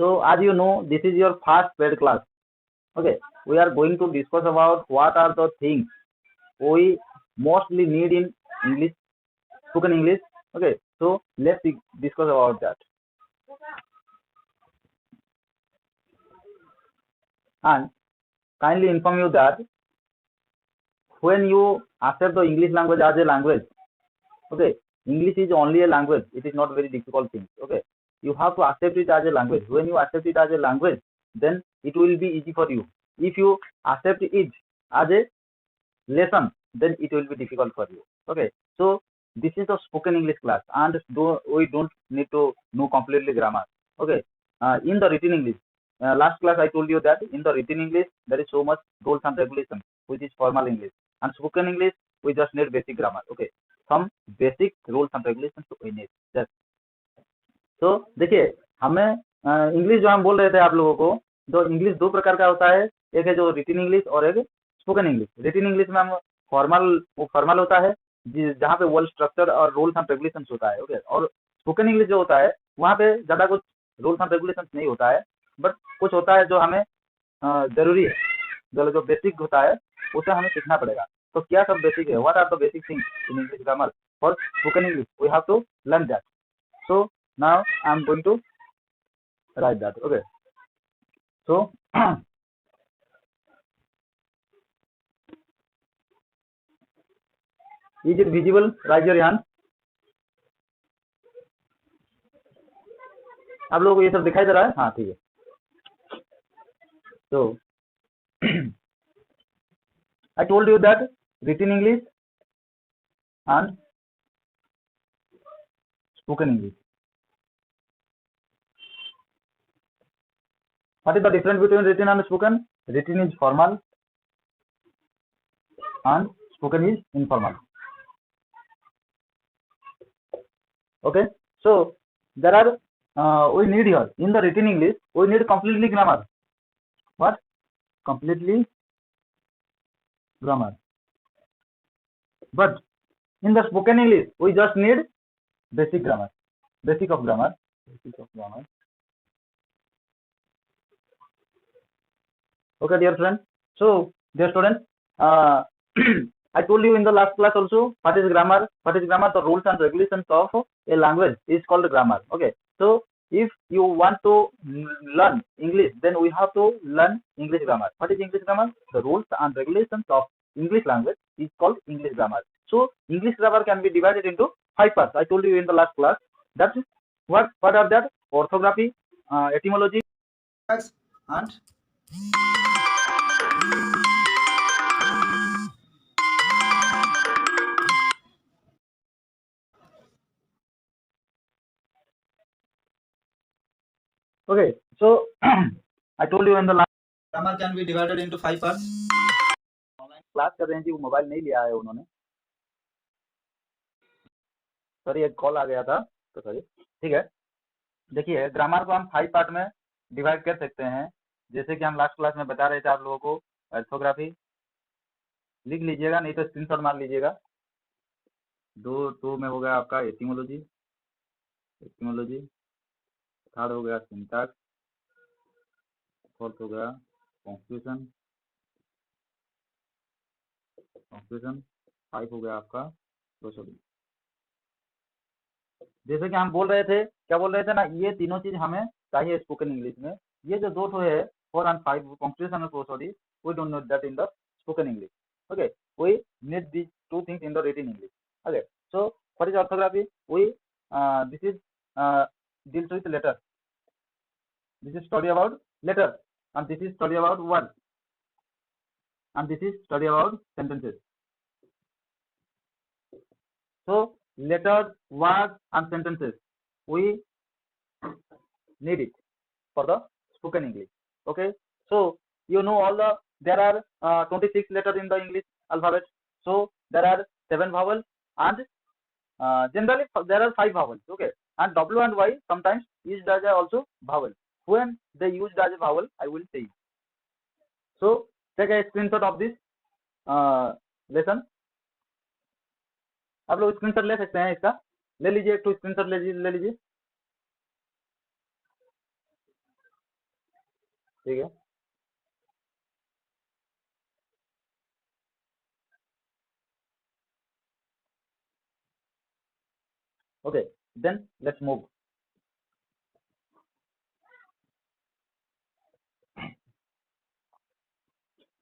So as you know, this is your first paid class. Okay, we are going to discuss about what are the things we mostly need in English, spoken English. Okay, so let's discuss about that. And kindly inform you that when you accept the English language as a language, okay, English is only a language. It is not very difficult thing. Okay, you have to accept it as a language. When you accept it as a language, then it will be easy for you. If you accept it as a lesson, then it will be difficult for you. Okay, so this is the spoken English class, and we don't need to know completely grammar. Okay, in the written English, last class I told you that in the written English there is so much rules and regulations, which is formal English, and spoken English we just need basic grammar. Okay, some basic rules and regulations we need just. तो देखिए हमें English जो हम बोल रहे थे आप लोगों को, तो इंग्लिश दो प्रकार का होता है, एक है जो रिटन इंग्लिश और एक स्पोकन इंग्लिश। रिटन इंग्लिश में हम फॉर्मल होता है जहाँ पे वर्ड स्ट्रक्चर और रूल्स एंड रेगुलेशंस होता है। ओके, और स्पोकन इंग्लिश जो होता है वहाँ पे ज्यादा कुछ रूल्स एंड रेगुलेशंस नहीं होता है, बट कुछ होता है जो हमें जरूरी है, जो बेसिक होता है उसे हमें सीखना पड़ेगा। तो क्या सब बेसिक है, what are the basic things in English grammar for spoken English, we have to learn that. So now I'm going to write that. Okay, so is it visible? Raise your hand. आप लोगों को ये सब दिखाई दे रहा है? हाँ ठीक है। So I told you that written English and spoken English. What is the difference between written and spoken? Written is formal and spoken is informal. Okay, so there are we need here in the written English we need completely grammar. What? Completely grammar. But in the spoken English we just need basic grammar, basic of grammar. Okay, dear friends. So, dear students, I told you in the last class also what is grammar. What is grammar? The rules and regulations of a language is called grammar. Okay. So, if you want to learn English, then we have to learn English grammar. What is English grammar? The rules and regulations of English language is called English grammar. So, English grammar can be divided into 5 parts. I told you in the last class. That's what are that? Orthography, etymology, and okay, so I told you in the last grammar can be divided into 5 parts. Online class कर रहे हैं जी, वो mobile नहीं लिया है उन्होंने। Sorry एक call आ गया था, तो सॉरी। ठीक है, देखिए ग्रामर को हम 5 पार्ट में डिवाइड कर सकते हैं, जैसे कि हम लास्ट क्लास में बता रहे थे आप लोगों को। ऑर्थोग्राफी लिख लीजिएगा, नहीं तो स्क्रीनशॉट मार लीजिएगा। 2 में हो गया आपका एटिमोलॉजी, थर्ड हो गया सिंटैक्स, फोर्थ हो गया कंक्लूजन, 5 हो गया आपका प्रोसीडिंग। जैसे कि हम बोल रहे थे, क्या बोल रहे थे ना, ये तीनों चीज हमें चाहिए स्पोकन इंग्लिश में। ये जो 2 ठो है 4 and 5 कंक्लूजन और proceeding, we don't need that in the spoken English. Okay, we need these 2 things in the written English. Okay, so what is orthography? This is deals with letter. This is study about letter, and this is study about word, and this is study about sentences. So letters, words, and sentences we need it for the spoken English. Okay, so you know all there are 26 letters in the English alphabet. So there are 7 vowels, and generally there are 5 vowels. Okay, and W and Y sometimes used as also vowel. When they used as a vowel, I will say. So take a screenshot of this lesson. आप लोग screenshot ले सकते हैं, इसका ले लीजिए, एक तो स्क्रीनशॉट ले लीजिए। ठीक है। Okay, then let's move.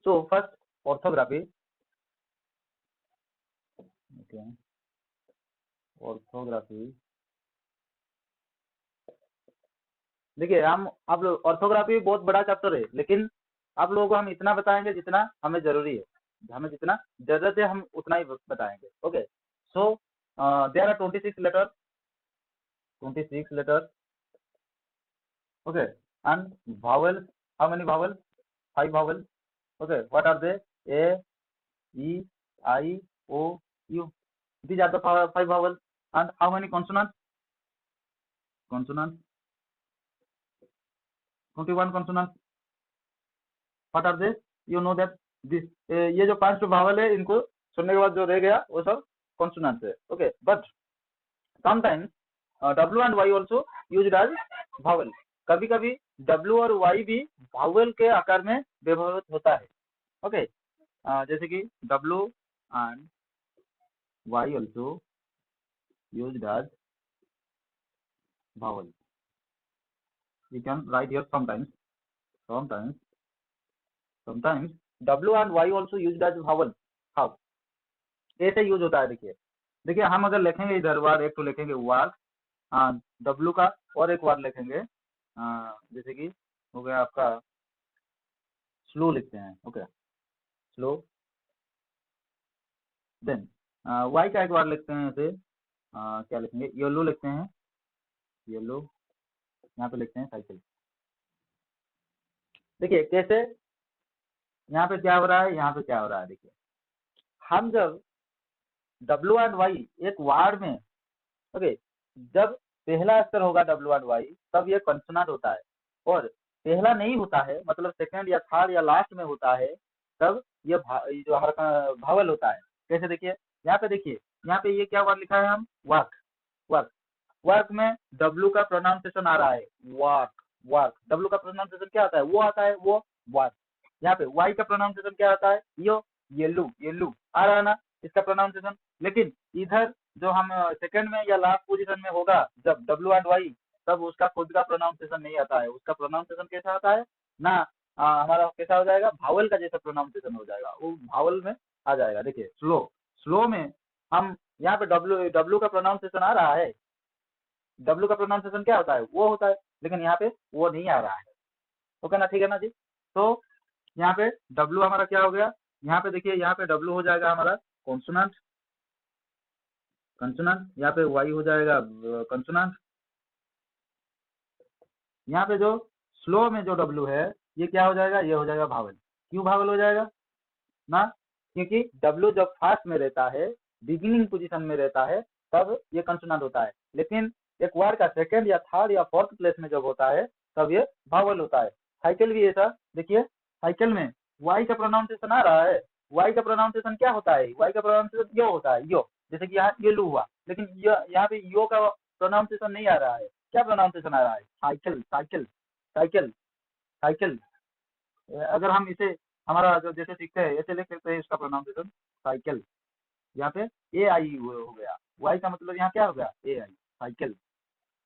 So first orthography. Okay, orthography. देखिए हम आप लोग ऑर्थोग्राफी बहुत बड़ा चैप्टर है, लेकिन आप लोगों को हम इतना बताएंगे जितना हमें जरूरी है, हमें जितना जरूरत है हम उतना ही बताएंगे। Okay, so there are 26 letter, 26 letters. Okay, and vowels, how many vowels? 5 vowels. Okay, what are they? A, E, I, O, U. These are the 5 vowels. And how many consonants? Consonants, 21 consonants. What are they? You know that this ये जो 5 vowel है, इनको सुनने के बाद जो रह गया वो सब consonants है। Okay, but sometimes W and Y also used as vowel. कभी कभी W और Y भी vowel के आकार में व्यवहृत होता है। ओके, जैसे कि W and Y also used as vowel. We can write here sometimes W and Y also used as vowel. How? ऐसे यूज होता है। देखिए हम अगर लिखेंगे इधर वार, एक तो लिखेंगे वार, W का और एक वार लिखेंगे, जैसे कि हो गया आपका स्लो लिखते हैं। Okay, slow. देन Y का एक बार लिखते हैं, ऐसे क्या लिखेंगे, येलो लिखते हैं, येलो। यहाँ पे लिखते हैं साइकिल। देखिए कैसे, यहाँ पे क्या हो रहा है, यहाँ पे क्या हो रहा है। देखिए हम जब W एंड Y एक वार्ड में, ओके, जब पहला अक्षर होगा W एंड Y तब ये कंसोनेंट होता है, और पहला नहीं होता है, मतलब सेकंड या थर्ड या लास्ट में होता है, तब ये जो भावल होता है। कैसे देखिए, यहाँ पे देखिए, यहाँ पे ये क्या वर्ड लिखा है, हम वर्क, वर्क, वर्क में W का प्रोनाउंसिएशन आ रहा है वर्क, वर्क। W का प्रोनाउंसिएशन क्या आता है, वो आता है, वो वर्क। यहाँ पे Y का प्रोनाउंसिएशन क्या आता है, यो, येलू, येलू आ रहा है ना इसका प्रोनाउंसिएशन। लेकिन इधर जो हम सेकंड में या लास्ट पोजीशन में होगा जब W एंड Y, तब उसका खुद का प्रोनाउंसिएशन नहीं आता है। उसका प्रोनाउंसिएशन कैसा आता है ना, हमारा कैसा हो जाएगा, भावल का जैसा प्रोनाउंसिएशन हो जाएगा, वो भावल में आ जाएगा। देखिए स्लो, स्लो में हम यहाँ पे W का प्रोनाउंसिएशन आ रहा है, W का प्रोनाउंसिएशन क्या होता है, वो होता है, लेकिन यहाँ पे वो नहीं आ रहा है। ओके ना, ठीक है ना जी। तो यहाँ पे W हमारा क्या हो गया, यहाँ पे देखिए, यहाँ पे W हो जाएगा हमारा कॉन्सोनेंट, कंसोनेंट। यहाँ पे Y हो जाएगा कंसोनेंट। यहाँ पे जो स्लो में जो W है, ये क्या हो जाएगा, ये हो जाएगा भावल। क्यों भावल हो जाएगा ना, क्योंकि W जब फर्स्ट में रहता है, बिगिनिंग पोजीशन में रहता है, तब ये कंसोनेंट होता है। लेकिन एक वर्ड का सेकंड या थर्ड या फोर्थ प्लेस में जब होता है, तब ये भावल होता है। साइकिल भी ऐसा, देखिए साइकिल में Y का प्रोनाउंसिएशन आ रहा है, Y का प्रोनाउंसिएशन क्या होता है, Y का प्रोनाउंसिएशन यो होता है, यो। जैसे कि यहाँ ये लू हुआ, लेकिन यहाँ पे यो का प्रोनाउंसिएशन नहीं आ रहा है। क्या प्रोनाउंसिएशन आ रहा है, साइकिल, साइकिल, साइकिल, साइकिल। अगर हम इसे हमारा जो जैसे सीखते हैं ऐसे लिख सकते हैं इसका प्रोनाउंसिएशन साइकिल। यहाँ पे ए आई हो गया, वाई का मतलब यहाँ क्या हो गया, ए आई, साइकिल।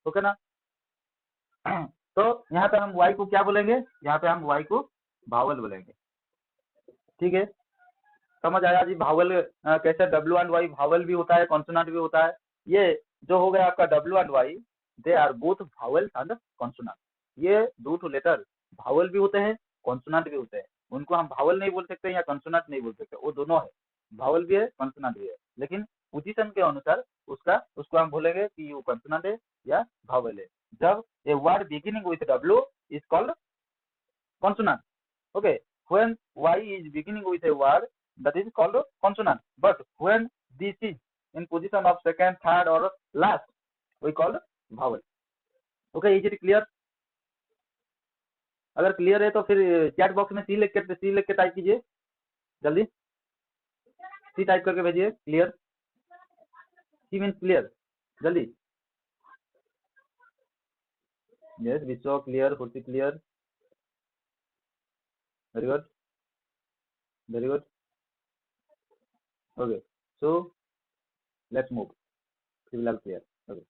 ओके ना। तो यहाँ पे हम वाई को क्या बोलेंगे, यहाँ पे हम वाई को भावल बोलेंगे। ठीक है, समझ आया जी। भावल कैसे W एंड Y भावल भी होता है, कॉन्सोनेंट भी होता है। ये जो हो गया आपका W and Y, they are both vowel and consonant. ये दो ठो लेटर भावल भी होते हैं, कॉन्सोनेंट भी होते हैं। उनको हम भावल नहीं बोल सकते या कॉन्सोनेंट नहीं बोल सकते, वो दोनों है, भावल भी है, कॉन्सोनेंट भी है। लेकिन पोजीशन के अनुसार उसको हम बोलेंगे कि वो कॉन्सोनेंट है या भावल है। जब a word beginning with W is called consonant. Okay, when Y is beginning with a word, that is called a consonant. But when this is in position of second, third or last, we call vowel. Okay, is it clear? अगर clear है तो फिर chat box में सी लिख के type कीजिए, जल्दी सी type करके भेजिए। क्लियर, सी मीन्स क्लियर, जल्दी। यस, विश्व क्लियर, कुर्सी clear. Very good. Very good. Okay. So let's move. Clear. Okay.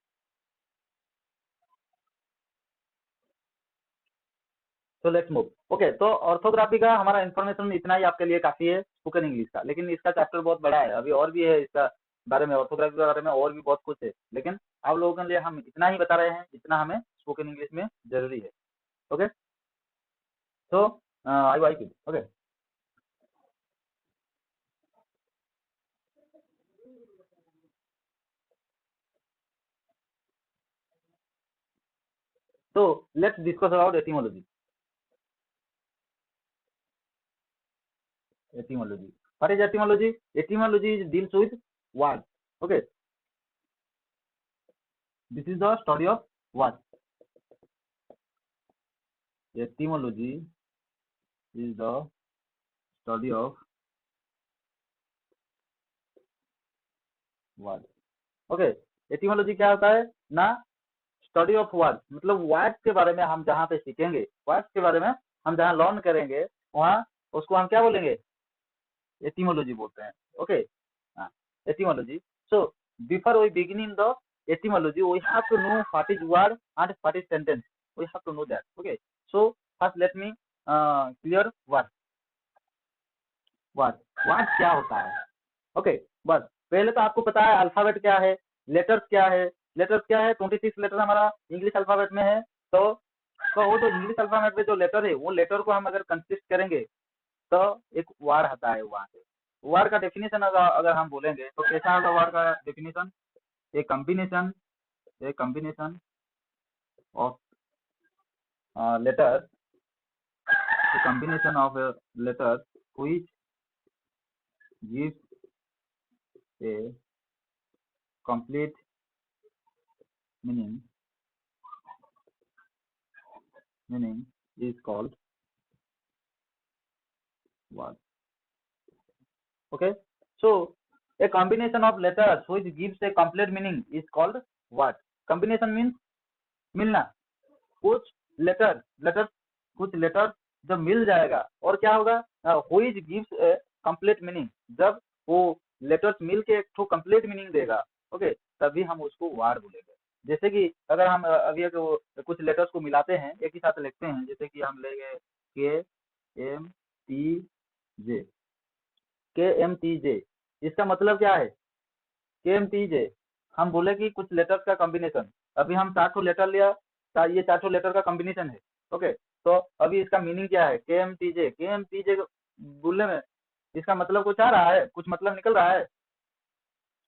तो लेट्स मूव। ओके, तो ऑर्थोग्राफी का हमारा इन्फॉर्मेशन इतना ही आपके लिए काफी है स्पोकन इंग्लिश का, लेकिन इसका चैप्टर बहुत बड़ा है, अभी और भी है इसका बारे में, ऑर्थोग्राफी के बारे में और भी बहुत कुछ है, लेकिन आप लोगों के लिए हम इतना ही बता रहे हैं जितना हमें स्पोकन इंग्लिश में जरूरी है। ओके, तो आई वाई की ओके। तो let's discuss about etymology. Etymology. What is etymology? Etymology deals with words. Okay. This is the study of words. Etymology is the study of words. Okay. Etymology क्या होता है ना? स्टडी ऑफ वर्ड्स, मतलब words के बारे में हम जहाँ पे सीखेंगे, वर्ड्स के बारे में हम जहाँ लर्न करेंगे, वहाँ उसको हम क्या बोलेंगे? एटिमोलॉजी बोलते हैं। Okay, etymology. So before we begin in the etymology, we have to know what is word and what is sentence. We have to know that. Okay, so first let me clear word. word क्या होता है? Okay, बस पहले तो आपको पता है alphabet क्या है, लेटर्स क्या है। लेटर्स क्या है? 26 लेटर हमारा इंग्लिश अल्फाबेट में है। तो वो जो इंग्लिश अल्फाबेट में जो लेटर है, वो लेटर को हम अगर कंसिस्ट करेंगे तो एक वर्ड आता है वहां से। वर्ड का डेफिनेशन अगर हम बोलेंगे तो कैसा होगा वर्ड का definition? A combination of letter, a combination of letters which gives a complete meaning is called word. Okay, so a combination of letters which gives a complete meaning is called word. Combination means मिलना, कुछ letter जब मिल जाएगा और क्या होगा? which gives a complete meaning, जब वो letters मिल के एक तो कंप्लीट मीनिंग देगा, ओके, तभी हम उसको वर्ड बोलेंगे। जैसे कि अगर हम अभी कुछ लेटर्स को मिलाते हैं, एक ही साथ लिखते हैं, जैसे कि हम लेंगे KMTJ, KMTJ, इसका मतलब क्या है? KMTJ हम बोले कि कुछ लेटर्स का कॉम्बिनेशन, अभी हम 4 लेटर लिया, ये 4 लेटर का कॉम्बिनेशन है। ओके, तो अभी इसका मीनिंग क्या है? KMTJ बोलने में इसका मतलब कुछ आ रहा है, कुछ मतलब निकल रहा है।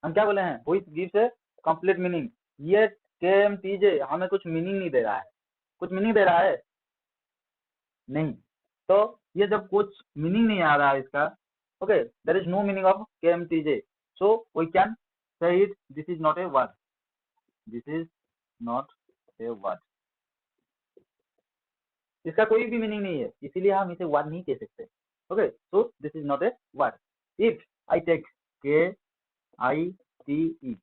हम क्या बोले हैं? Which gives A complete meaning. ये KMTJ हमें कुछ मीनिंग नहीं दे रहा है, कुछ मीनिंग दे रहा है नहीं। तो ये जब कुछ मीनिंग नहीं आ रहा है इसका, okay, there is no meaning of KMTJ, so we can say it this is not a word, this is not a word. इसका कोई भी मीनिंग नहीं है, इसीलिए हम इसे वर्ड नहीं कह सकते। Okay, so this is not a word. If I take KITE,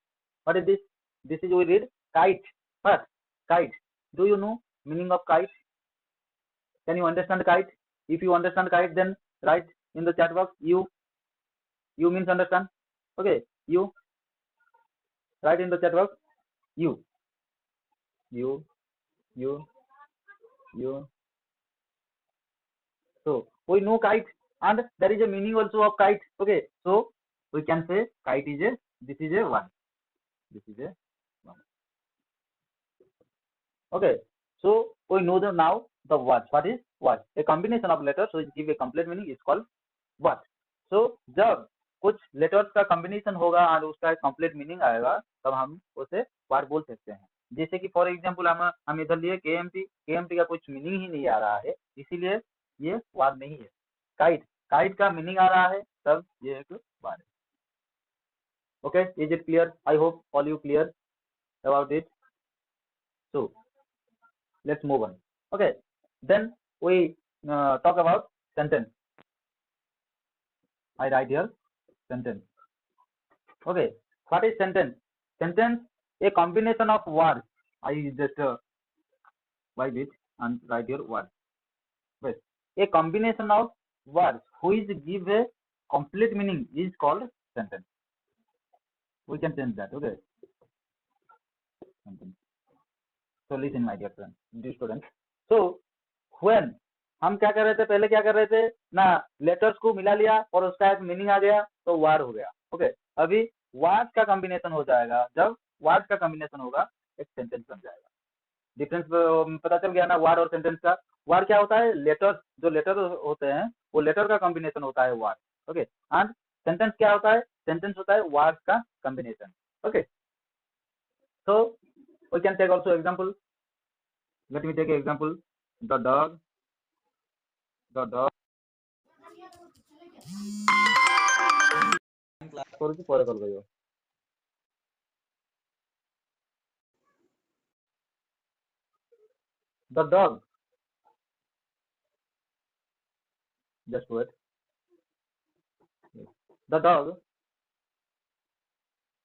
what is this? This is we read kite. First, kite. Do you know meaning of kite? Can you understand kite? If you understand kite, then write in the chat box. You means understand. Okay, you write in the chat box. You. So we know kite, and there is a meaning also of kite. Okay, so we can say kite is a, this is a one. This is a one. Okay, so we know now the words. What is word? A combination of letters which give a complete meaning is called word. So जब कुछ letters का combination होगा और उसका complete meaning आएगा, तब हम उसे वर्ड बोल सकते हैं। जैसे कि फॉर एग्जांपल हम इधर लिए KMT का कुछ मीनिंग ही नहीं आ रहा है, इसीलिए ये वर्ड नहीं है। काइट का मीनिंग आ रहा है, तब ये एक वर्ड है। Okay, is it clear? I hope all you clear about it. So let's move on. Okay, then we talk about sentence. I write here sentence. Okay, what is sentence? Sentence, a combination of words. I just write it and write here word. Wait, a combination of words which give a complete meaning is called sentence. We can change that. Okay. Sentence. So listen, my dear friends, dear students. So when हम क्या कर रहे थे, पहले क्या कर रहे थे ना, लेटर्स को मिला लिया और उसका एक मीनिंग आ गया तो वार हो गया. ओके. अभी वर्ड्स का कॉम्बिनेशन हो जाएगा. जब वर्ड्स का कॉम्बिनेशन होगा एक सेंटेंस बन जाएगा. डिफरेंस पता चल गया ना वर्ड और सेंटेंस का. वर्ड क्या होता है, लेटर, जो लेटर होते हैं वो लेटर का कॉम्बिनेशन होता है वर्ड. ओके. एंड सेंटेंस क्या होता है, सेंटेंस होता है वर्ड का combination. Okay. So we can take also example. Let me take example. The dog କରୁଛି ପରେ କଲ୍ କରିବ. The dog, just wait. The dog,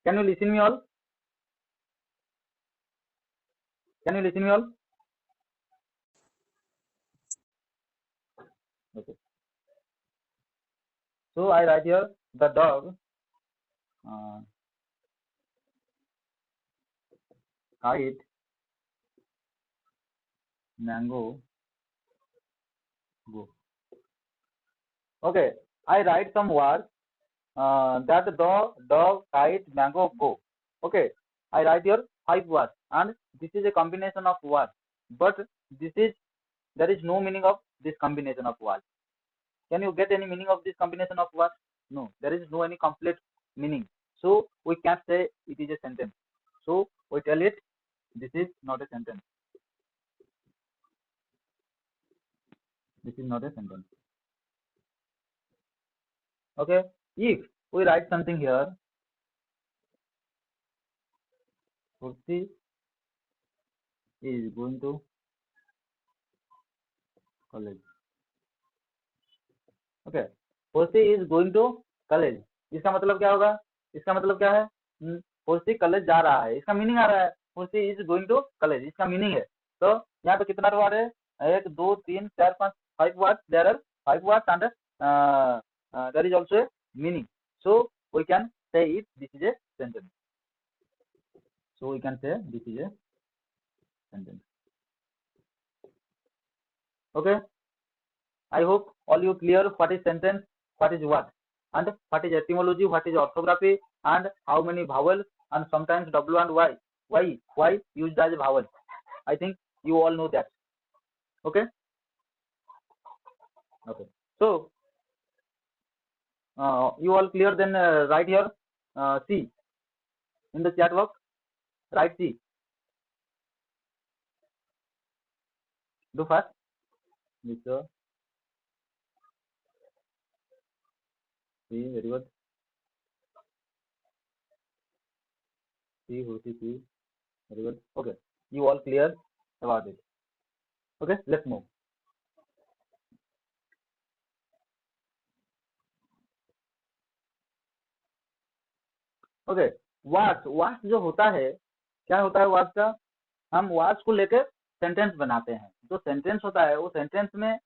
can you listen me all? Can you listen me all? Okay. So I write here the dog ate mango go. Okay, I write some words that the dog ate mango go. Okay, I write here 5 words and this is a combination of words, but there is no meaning of this combination of words. Can you get any meaning of this combination of words? No, there is no any complete meaning. So we can't say it is a sentence. So we tell it this is not a sentence. This is not a sentence. Okay. If we write something here, Kursi is going to college. Okay. खुशी is going to college. इसका मतलब क्या होगा, इसका मतलब क्या है, खुशी कॉलेज जा रहा है. इसका मीनिंग आ रहा है खुशी इज गोइंग टू कॉलेज, इसका मीनिंग है. तो यहाँ पे कितना वर्ड है, 1 2 3 4 5 5 word. There are 5 words and there is also a meaning. So we can say it this is a sentence. So we can say this is a sentence. Okay. I hope all you clear what is sentence, what is what, and what is etymology, what is orthography, and how many vowels, and sometimes W and Y. Why used as vowel? I think you all know that. Okay. Okay. So you all clear? Then write here C in the chat box. Write C. Do fast. Mr. C, very good. C, very good. Okay, you all clear about it. Okay, let's move. Okay, words जो होता है, क्या होता है words का, हम words को लेकर सेंटेंस बनाते हैं. जो सेंटेंस होता है वो सेंटेंस में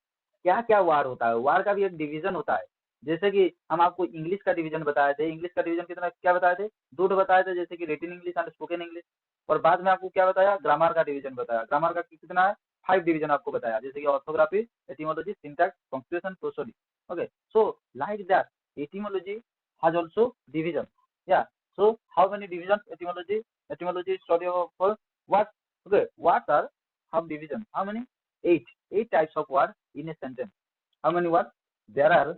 क्या क्या वर्ड होता है, वर्ड का भी एक डिवीजन होता है. जैसे कि हम आपको इंग्लिश का डिवीजन बताए थे. इंग्लिश का डिवीजन कितना क्या बताए थे, 2 बताए थे, जैसे कि written English and spoken English. और बाद में आपको क्या बताया, ग्रामर का डिवीजन बताया. ग्रामर का कितना है, 5 डिवीजन आपको बताया, जैसे कि orthography, etymology, syntax, punctuation, prosody. Okay. So like that etymology has also division. या. So how many divisions etymology study of what? Okay, what are have division? How many? 8 types of words in a sentence. How many words? There are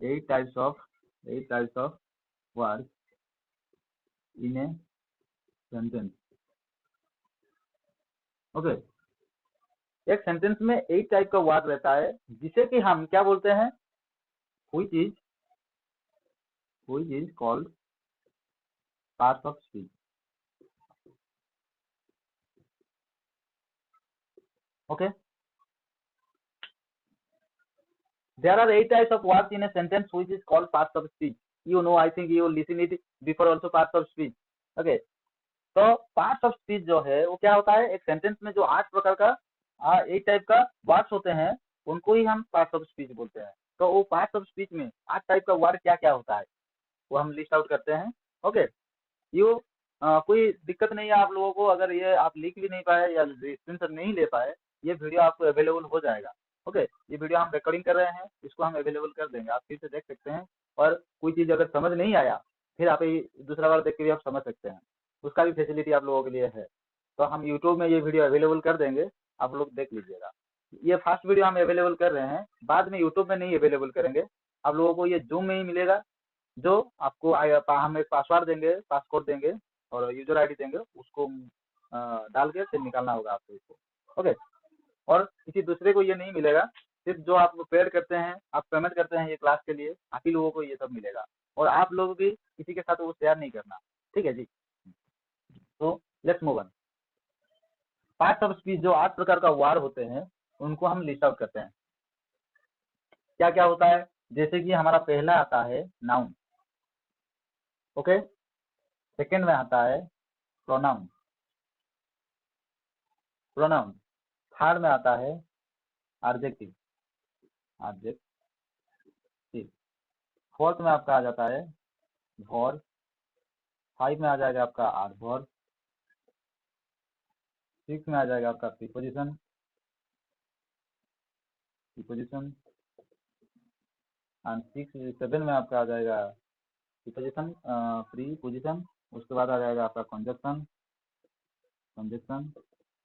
8 types of words in a sentence. Okay. एक sentence में 8 type का word रहता है, जिसे कि हम क्या बोलते हैं, which is called parts of speech. Okay. There are 8 types of words in a sentence which is called parts of speech. You know, I think you listen it before also, parts of speech. Okay. तो parts of speech जो है वो क्या होता है, एक sentence में जो 8 प्रकार का एक टाइप का वर्ड्स होते हैं, उनको ही हम पार्ट्स ऑफ स्पीच बोलते हैं। तो वो पार्ट्स ऑफ स्पीच में 8 टाइप का वर्ड क्या क्या होता है वो हम लिस्ट आउट करते हैं। ओके, यू कोई दिक्कत नहीं है आप लोगों को, अगर ये आप लिख भी नहीं पाए या स्क्रीनशॉट नहीं ले पाए, ये वीडियो आपको अवेलेबल हो जाएगा। ओके, ये वीडियो हम रिकॉर्डिंग कर रहे हैं, इसको हम अवेलेबल कर देंगे, आप फिर से देख सकते हैं। और कोई चीज़ अगर समझ नहीं आया, फिर आप ये दूसरा बार देख के भी आप समझ सकते हैं, उसका भी फैसिलिटी आप लोगों के लिए है। तो हम यूट्यूब में ये वीडियो अवेलेबल कर देंगे, आप लोग देख लीजिएगा। ये फर्स्ट वीडियो हम अवेलेबल कर रहे हैं, बाद में यूट्यूब में नहीं अवेलेबल करेंगे, आप लोगों को ये जूम में ही मिलेगा। जो आपको हम एक पासवर्ड देंगे, पासकोड देंगे और यूजर आईडी देंगे, उसको डाल के फिर निकालना होगा आपको इसको। ओके, और किसी दूसरे को ये नहीं मिलेगा, सिर्फ जो आप पेड करते हैं, आप पेमेंट करते हैं ये क्लास के लिए, आप ही लोगों को ये सब मिलेगा। और आप लोग भी किसी के साथ वो शेयर नहीं करना, ठीक है जी। तो let's move on. Parts of speech जो 8 प्रकार का वार होते हैं, उनको हम लिस्ट आउट करते हैं। क्या क्या होता है, जैसे कि हमारा पहला आता है नाउन। ओके, सेकंड में आता है प्रोनाउन। प्रोनाउन थर्ड में आता है एडजेक्टिव। एडजेक्टिव फोर्थ में आपका आ जाता है वर्ब। 5 में आ जाएगा आपका एडवर्ब। 6 में आ जाएगा आपका प्रीपोजिशन। एंड 7 में आपका आ जाएगा प्रीपोजिशन। उसके बाद आ जाएगा आपका कंजक्शन।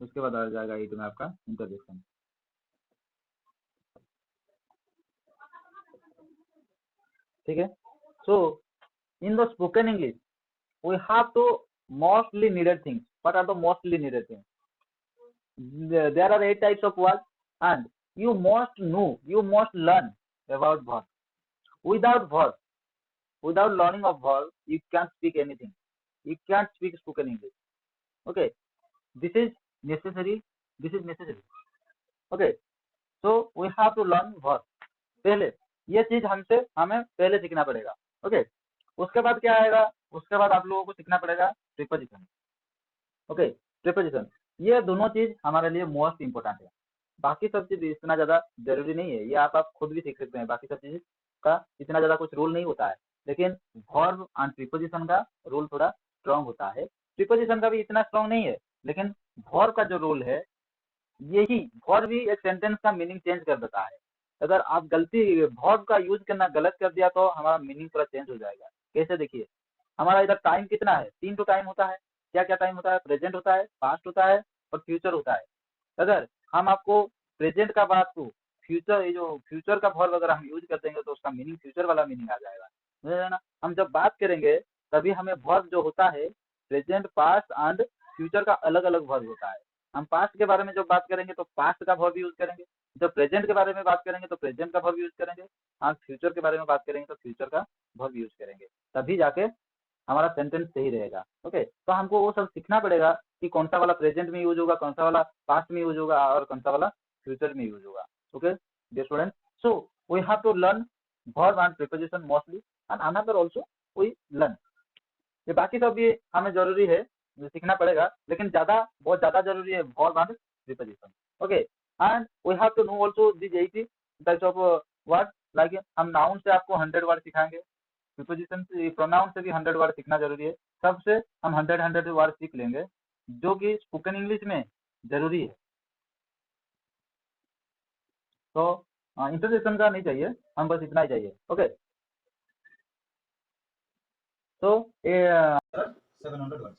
उसके बाद आ जाएगा 8 में आपका इंटरजेक्शन। ठीक है, so in the spoken English we have to mostly needed things. What are the mostly needed things? There are 8 types of words, and you must know, you must learn about verb. Without verb, without learning of verb, you can't speak anything. You can't speak spoken English. Okay, this is necessary. This is necessary. Okay, so we have to learn verb. पहले ये चीज हमें पहले सीखना पड़ेगा। Okay, उसके बाद क्या आएगा, उसके बाद आप लोगों को सीखना पड़ेगा प्रीपोजिशन। ओके, प्रीपोजिशन, ये दोनों चीज हमारे लिए मोस्ट इंपोर्टेंट है। बाकी सब चीज इतना ज्यादा जरूरी नहीं है, ये आप खुद भी सीख सकते हैं। बाकी सब चीज का इतना ज्यादा कुछ रूल नहीं होता है, लेकिन वर्ब एंड प्रीपोजिशन का रूल थोड़ा स्ट्रांग होता है। प्रीपोजिशन का भी इतना स्ट्रांग नहीं है, लेकिन वर्ब का जो रूल है, यही वर्ब भी एक सेंटेंस का मीनिंग चेंज कर देता है। अगर आप गलती वर्ब का यूज करना गलत कर दिया तो हमारा मीनिंग पूरा चेंज हो जाएगा। कैसे, देखिए, हमारा इधर टाइम कितना है, 3 तो टाइम होता है। क्या क्या टाइम होता है, प्रेजेंट होता है, पास्ट होता है और फ्यूचर होता है। अगर हम आपको प्रेजेंट का बात को फ्यूचर, ये जो फ्यूचर का वर्ब अगर हम यूज कर देंगे तो उसका मीनिंग फ्यूचर वाला मीनिंग आ जाएगा, समझ ना। हम जब बात करेंगे तभी हमें वर्ब जो होता है प्रेजेंट, पास्ट एंड फ्यूचर का अलग अलग वर्ब होता है। हम पास्ट के बारे में जब बात करेंगे तो पास्ट का वर्ब यूज करेंगे, जब प्रेजेंट के बारे में बात करेंगे तो प्रेजेंट का वर्ब यूज करेंगे, और फ्यूचर के बारे में बात करेंगे तो फ्यूचर का वर्ब यूज करेंगे, तभी जाके हमारा सेंटेंस सही रहेगा। ओके, तो हमको वो सब सीखना पड़ेगा कि कौन सा वाला प्रेजेंट में यूज होगा, कौन सा वाला पास्ट में यूज होगा और कौन सा वाला फ्यूचर में यूज होगा। Okay dear student, so we have to learn verb and preposition mostly, and another also we learn. ये बाकी सब भी हमें जरूरी है, सीखना पड़ेगा, लेकिन बहुत ज्यादा जरूरी है verb and preposition. Okay, and we have to know also this 80 types of word. Like हम नाउन से आपको 100 वर्ड सिखाएंगे, प्रीपोजिशन से, प्रोनाउन से भी 100 वर्ड सीखना जरूरी है। सबसे हम 100 वर्ड सीख लेंगे, जो कि स्पोकन इंग्लिश में जरूरी है। तो इंट्रोडक्शन का नहीं चाहिए, हम बस इतना ही चाहिए। ओके, तो 700 वर्ड्स।